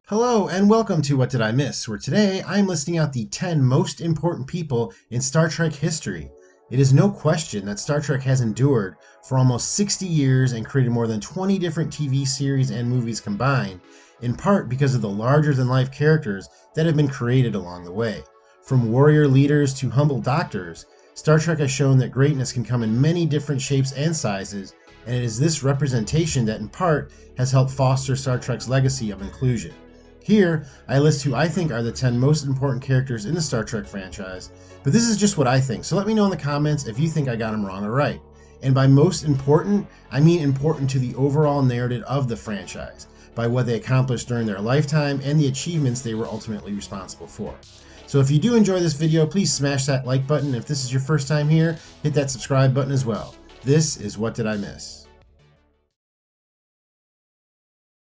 Hello and welcome to What Did I Miss, where today I'm listing out the 10 most important people in Star Trek history. It is no question that Star Trek has endured for almost 60 years and created more than 20 different TV series and movies combined, in part because of the larger-than-life characters that have been created along the way. From warrior leaders to humble doctors, Star Trek has shown that greatness can come in many different shapes and sizes, and it is this representation that in part has helped foster Star Trek's legacy of inclusion. Here, I list who I think are the 10 most important characters in the Star Trek franchise, but this is just what I think, so let me know in the comments if you think I got them wrong or right. And by most important, I mean important to the overall narrative of the franchise, by what they accomplished during their lifetime and the achievements they were ultimately responsible for. So if you do enjoy this video, please smash that like button. If this is your first time here, hit that subscribe button as well. This is What Did I Miss?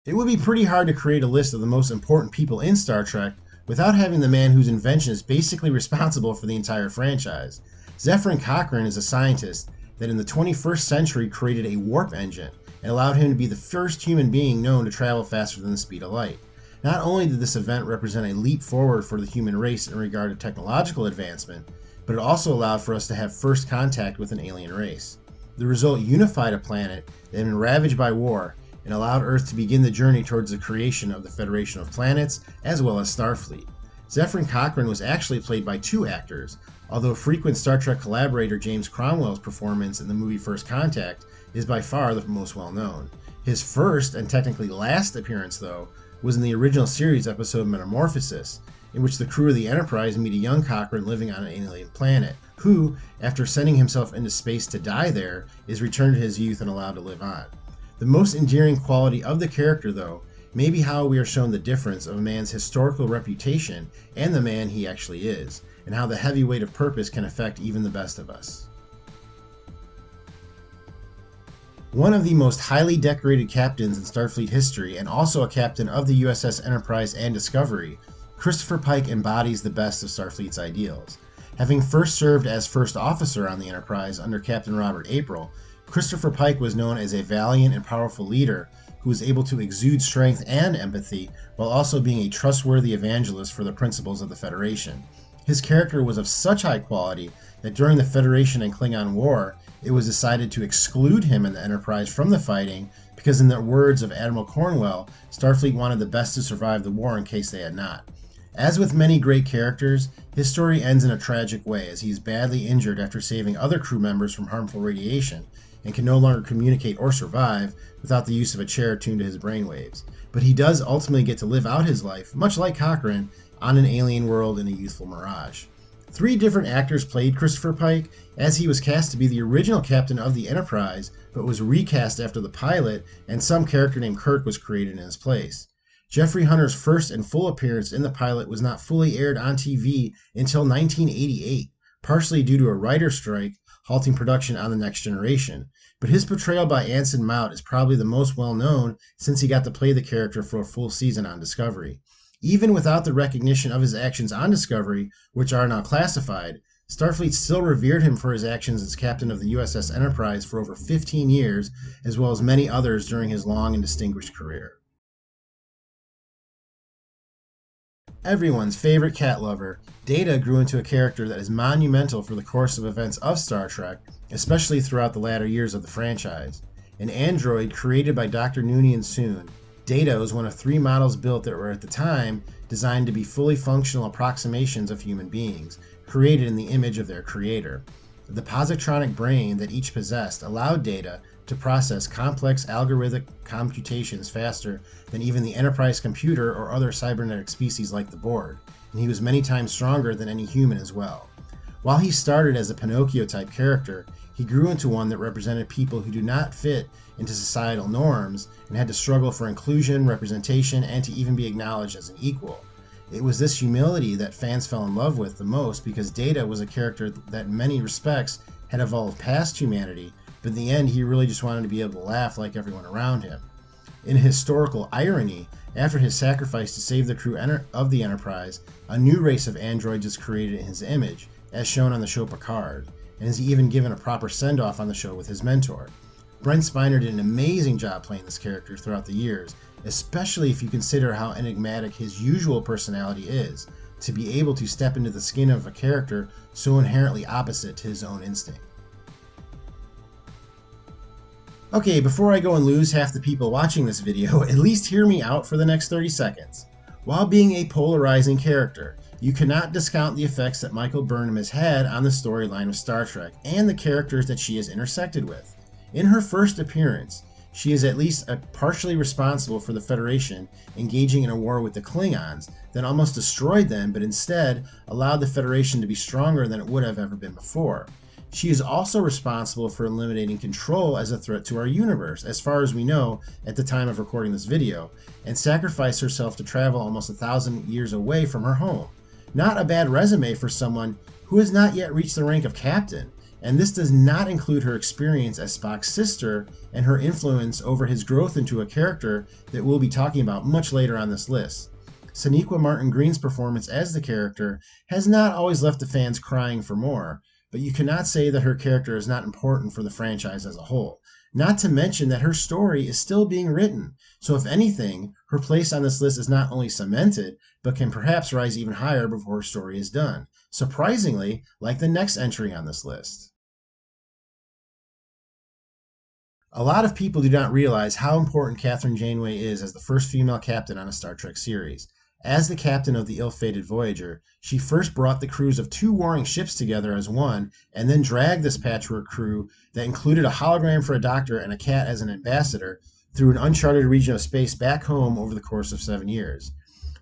It would be pretty hard to create a list of the most important people in Star Trek without having the man whose invention is basically responsible for the entire franchise. Zefram Cochrane is a scientist that in the 21st century created a warp engine and allowed him to be the first human being known to travel faster than the speed of light. Not only did this event represent a leap forward for the human race in regard to technological advancement, but it also allowed for us to have first contact with an alien race. The result unified a planet that had been ravaged by war and allowed Earth to begin the journey towards the creation of the Federation of Planets, as well as Starfleet. Zefram Cochrane was actually played by two actors, although frequent Star Trek collaborator James Cromwell's performance in the movie First Contact is by far the most well-known. His first, and technically last appearance though, was in the original series episode Metamorphosis, in which the crew of the Enterprise meet a young Cochrane living on an alien planet, who, after sending himself into space to die there, is returned to his youth and allowed to live on. The most endearing quality of the character, though, may be how we are shown the difference of a man's historical reputation and the man he actually is, and how the heavy weight of purpose can affect even the best of us. One of the most highly decorated captains in Starfleet history, and also a captain of the USS Enterprise and Discovery, Christopher Pike embodies the best of Starfleet's ideals. Having first served as first officer on the Enterprise under Captain Robert April, Christopher Pike was known as a valiant and powerful leader who was able to exude strength and empathy while also being a trustworthy evangelist for the principles of the Federation. His character was of such high quality that during the Federation and Klingon War, it was decided to exclude him and the Enterprise from the fighting because, in the words of Admiral Cornwell, Starfleet wanted the best to survive the war in case they had not. As with many great characters, his story ends in a tragic way as he is badly injured after saving other crew members from harmful radiation and can no longer communicate or survive without the use of a chair tuned to his brainwaves. But he does ultimately get to live out his life, much like Cochrane, on an alien world in a youthful mirage. 3 different actors played Christopher Pike, as he was cast to be the original captain of the Enterprise, but was recast after the pilot, and some character named Kirk was created in his place. Jeffrey Hunter's first and full appearance in the pilot was not fully aired on TV until 1988, partially due to a writer's strike halting production on The Next Generation, but his portrayal by Anson Mount is probably the most well-known since he got to play the character for a full season on Discovery. Even without the recognition of his actions on Discovery, which are now classified, Starfleet still revered him for his actions as captain of the USS Enterprise for over 15 years, as well as many others during his long and distinguished career. Everyone's favorite cat lover, Data grew into a character that is monumental for the course of events of Star Trek, especially throughout the latter years of the franchise. An android created by Dr. Noonien Soon, Data was one of 3 models built that were at the time designed to be fully functional approximations of human beings, created in the image of their creator. The positronic brain that each possessed allowed Data to process complex algorithmic computations faster than even the Enterprise computer or other cybernetic species like the Borg, and he was many times stronger than any human as well. While he started as a Pinocchio-type character, he grew into one that represented people who do not fit into societal norms and had to struggle for inclusion, representation, and to even be acknowledged as an equal. It was this humility that fans fell in love with the most because Data was a character that in many respects had evolved past humanity, but in the end he really just wanted to be able to laugh like everyone around him. In historical irony, after his sacrifice to save the crew of the Enterprise, a new race of androids is created in his image, as shown on the show Picard, and is even given a proper send-off on the show with his mentor. Brent Spiner did an amazing job playing this character throughout the years, especially if you consider how enigmatic his usual personality is, to be able to step into the skin of a character so inherently opposite to his own instinct. Okay, before I go and lose half the people watching this video, at least hear me out for the next 30 seconds. While being a polarizing character, you cannot discount the effects that Michael Burnham has had on the storyline of Star Trek and the characters that she has intersected with. In her first appearance, she is at least partially responsible for the Federation engaging in a war with the Klingons that almost destroyed them, but instead allowed the Federation to be stronger than it would have ever been before. She is also responsible for eliminating Control as a threat to our universe, as far as we know at the time of recording this video, and sacrificed herself to travel almost 1,000 years away from her home. Not a bad resume for someone who has not yet reached the rank of captain, and this does not include her experience as Spock's sister and her influence over his growth into a character that we'll be talking about much later on this list. Sonequa Martin Green's performance as the character has not always left the fans crying for more, but you cannot say that her character is not important for the franchise as a whole. Not to mention that her story is still being written, so if anything, her place on this list is not only cemented, but can perhaps rise even higher before her story is done. Surprisingly, like the next entry on this list. A lot of people do not realize how important Kathryn Janeway is as the first female captain on a Star Trek series. As the captain of the ill-fated Voyager, she first brought the crews of 2 warring ships together as one, and then dragged this patchwork crew that included a hologram for a doctor and a cat as an ambassador through an uncharted region of space back home over the course of 7 years.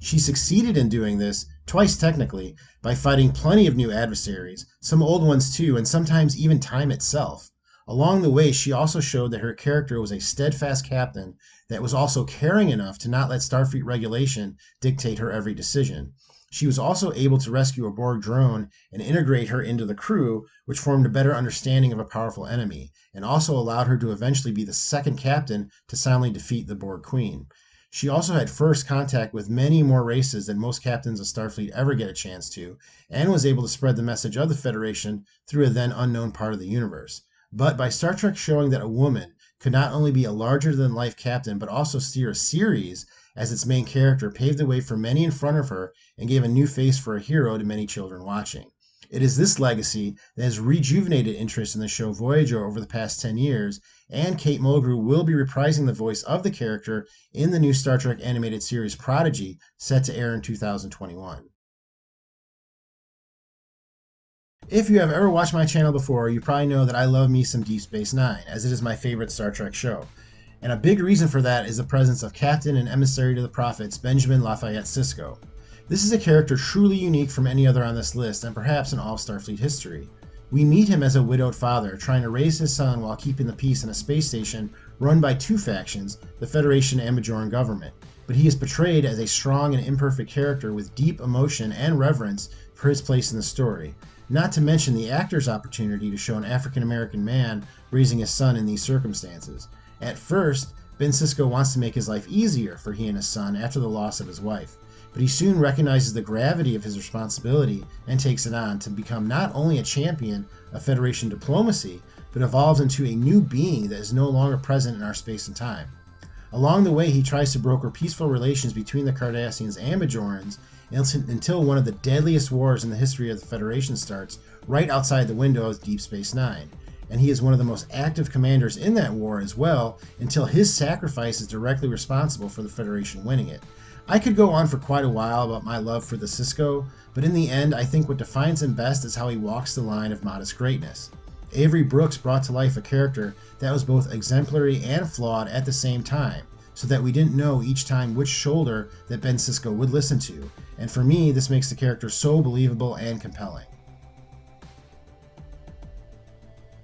She succeeded in doing this, twice technically, by fighting plenty of new adversaries, some old ones too, and sometimes even time itself. Along the way, she also showed that her character was a steadfast captain that was also caring enough to not let Starfleet regulation dictate her every decision. She was also able to rescue a Borg drone and integrate her into the crew, which formed a better understanding of a powerful enemy, and also allowed her to eventually be the second captain to silently defeat the Borg Queen. She also had first contact with many more races than most captains of Starfleet ever get a chance to, and was able to spread the message of the Federation through a then unknown part of the universe. But by Star Trek showing that a woman could not only be a larger-than-life captain, but also steer a series as its main character, paved the way for many in front of her and gave a new face for a hero to many children watching. It is this legacy that has rejuvenated interest in the show Voyager over the past 10 years, and Kate Mulgrew will be reprising the voice of the character in the new Star Trek animated series Prodigy, set to air in 2021. If you have ever watched my channel before, you probably know that I love me some Deep Space Nine, as it is my favorite Star Trek show. And a big reason for that is the presence of Captain and Emissary to the Prophets, Benjamin Lafayette Sisko. This is a character truly unique from any other on this list, and perhaps in all Starfleet history. We meet him as a widowed father, trying to raise his son while keeping the peace in a space station run by 2 factions, the Federation and Bajoran government. But he is portrayed as a strong and imperfect character with deep emotion and reverence for his place in the story. Not to mention the actor's opportunity to show an African-American man raising his son in these circumstances. At first, Ben Sisko wants to make his life easier for he and his son after the loss of his wife, but he soon recognizes the gravity of his responsibility and takes it on to become not only a champion of Federation diplomacy, but evolves into a new being that is no longer present in our space and time. Along the way, he tries to broker peaceful relations between the Cardassians and Bajorans until one of the deadliest wars in the history of the Federation starts right outside the window of Deep Space Nine. And he is one of the most active commanders in that war as well, until his sacrifice is directly responsible for the Federation winning it. I could go on for quite a while about my love for the Sisko, but in the end, I think what defines him best is how he walks the line of modest greatness. Avery Brooks brought to life a character that was both exemplary and flawed at the same time, so that we didn't know each time which shoulder that Ben Sisko would listen to, and for me, this makes the character so believable and compelling.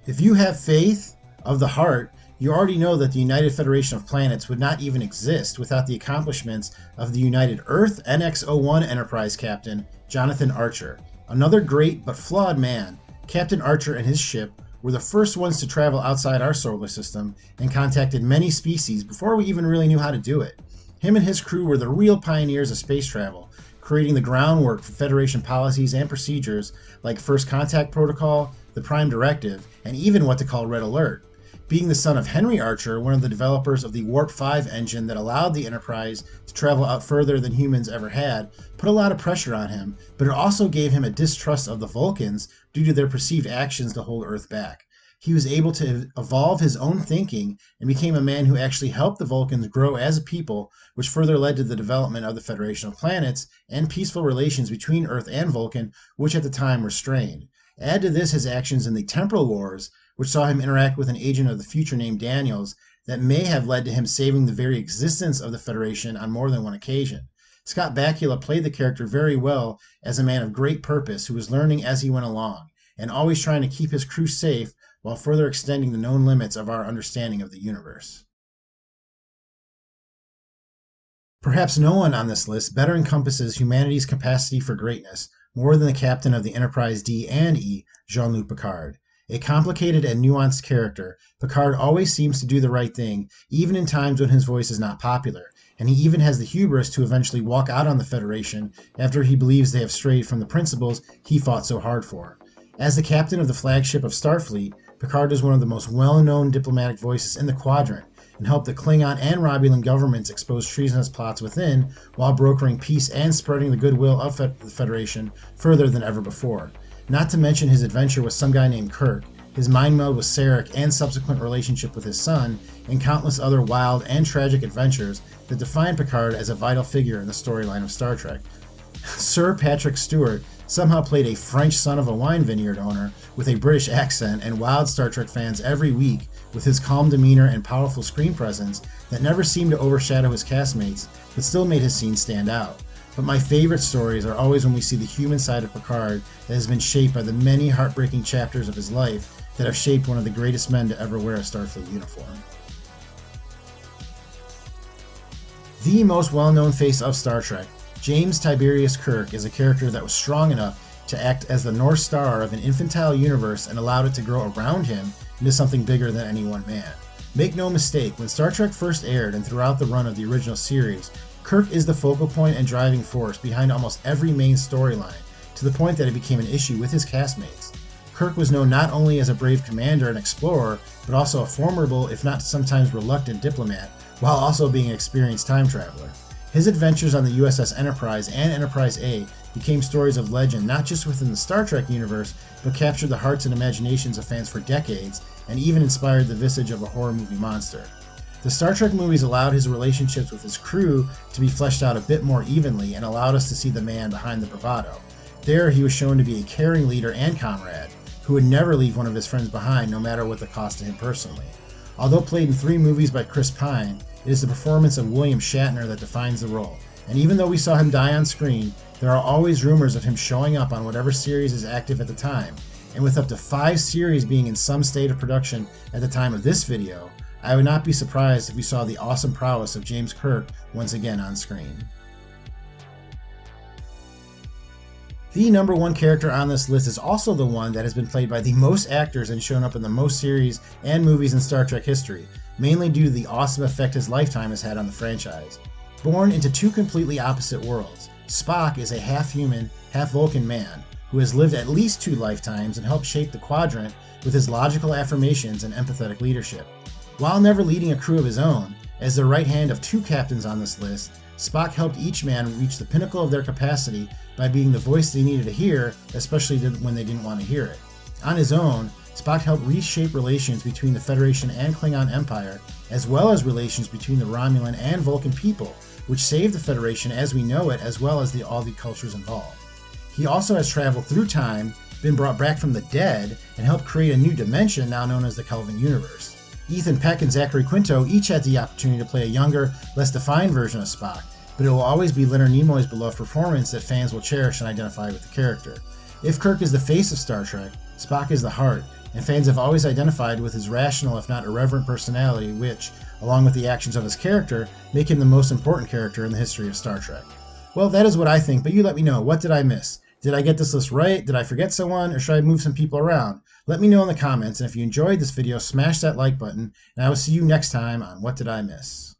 If you have faith of the heart, you already know that the United Federation of Planets would not even exist without the accomplishments of the United Earth NX-01 Enterprise captain, Jonathan Archer. Another great but flawed man, Captain Archer and his ship were the first ones to travel outside our solar system and contacted many species before we even really knew how to do it. Him and his crew were the real pioneers of space travel, creating the groundwork for Federation policies and procedures like First Contact Protocol, the Prime Directive, and even what to call Red Alert. Being the son of Henry Archer, one of the developers of the Warp 5 engine that allowed the Enterprise to travel out further than humans ever had, put a lot of pressure on him, but it also gave him a distrust of the Vulcans due to their perceived actions to hold Earth back. He was able to evolve his own thinking and became a man who actually helped the Vulcans grow as a people, which further led to the development of the Federation of Planets and peaceful relations between Earth and Vulcan, which at the time were strained. Add to this his actions in the Temporal Wars, which saw him interact with an agent of the future named Daniels, that may have led to him saving the very existence of the Federation on more than one occasion. Scott Bakula played the character very well as a man of great purpose who was learning as he went along, and always trying to keep his crew safe while further extending the known limits of our understanding of the universe. Perhaps no one on this list better encompasses humanity's capacity for greatness more than the captain of the Enterprise D and E, Jean-Luc Picard. A complicated and nuanced character, Picard always seems to do the right thing, even in times when his voice is not popular, and he even has the hubris to eventually walk out on the Federation after he believes they have strayed from the principles he fought so hard for. As the captain of the flagship of Starfleet, Picard is one of the most well-known diplomatic voices in the Quadrant, and helped the Klingon and Romulan governments expose treasonous plots within, while brokering peace and spreading the goodwill of the Federation further than ever before. Not to mention his adventure with some guy named Kirk, his mind meld with Sarek and subsequent relationship with his son, and countless other wild and tragic adventures that define Picard as a vital figure in the storyline of Star Trek. Sir Patrick Stewart somehow played a French son of a wine vineyard owner with a British accent and wowed Star Trek fans every week with his calm demeanor and powerful screen presence that never seemed to overshadow his castmates, but still made his scenes stand out. But my favorite stories are always when we see the human side of Picard that has been shaped by the many heartbreaking chapters of his life that have shaped one of the greatest men to ever wear a Starfleet uniform. The most well-known face of Star Trek, James Tiberius Kirk, is a character that was strong enough to act as the North Star of an infantile universe and allowed it to grow around him into something bigger than any one man. Make no mistake, when Star Trek first aired and throughout the run of the original series, Kirk is the focal point and driving force behind almost every main storyline, to the point that it became an issue with his castmates. Kirk was known not only as a brave commander and explorer, but also a formidable, if not sometimes reluctant diplomat, while also being an experienced time traveler. His adventures on the USS Enterprise and Enterprise A became stories of legend not just within the Star Trek universe, but captured the hearts and imaginations of fans for decades, and even inspired the visage of a horror movie monster. The Star Trek movies allowed his relationships with his crew to be fleshed out a bit more evenly and allowed us to see the man behind the bravado. There, he was shown to be a caring leader and comrade, who would never leave one of his friends behind no matter what the cost to him personally. Although played in 3 movies by Chris Pine, it is the performance of William Shatner that defines the role, and even though we saw him die on screen, there are always rumors of him showing up on whatever series is active at the time, and with up to 5 series being in some state of production at the time of this video, I would not be surprised if we saw the awesome prowess of James Kirk once again on screen. The number 1 character on this list is also the one that has been played by the most actors and shown up in the most series and movies in Star Trek history, mainly due to the awesome effect his lifetime has had on the franchise. Born into 2 completely opposite worlds, Spock is a half-human, half-Vulcan man who has lived at least 2 lifetimes and helped shape the Quadrant with his logical affirmations and empathetic leadership. While never leading a crew of his own, as the right hand of 2 captains on this list, Spock helped each man reach the pinnacle of their capacity by being the voice they needed to hear, especially when they didn't want to hear it. On his own, Spock helped reshape relations between the Federation and Klingon Empire, as well as relations between the Romulan and Vulcan people, which saved the Federation as we know it, as well as all the cultures involved. He also has traveled through time, been brought back from the dead, and helped create a new dimension now known as the Kelvin Universe. Ethan Peck and Zachary Quinto each had the opportunity to play a younger, less defined version of Spock, but it will always be Leonard Nimoy's beloved performance that fans will cherish and identify with the character. If Kirk is the face of Star Trek, Spock is the heart, and fans have always identified with his rational if not irreverent personality which, along with the actions of his character, make him the most important character in the history of Star Trek. Well, that is what I think, but you let me know, what did I miss? Did I get this list right? Did I forget someone? Or should I move some people around? Let me know in the comments, and if you enjoyed this video, smash that like button, and I will see you next time on What Did I Miss?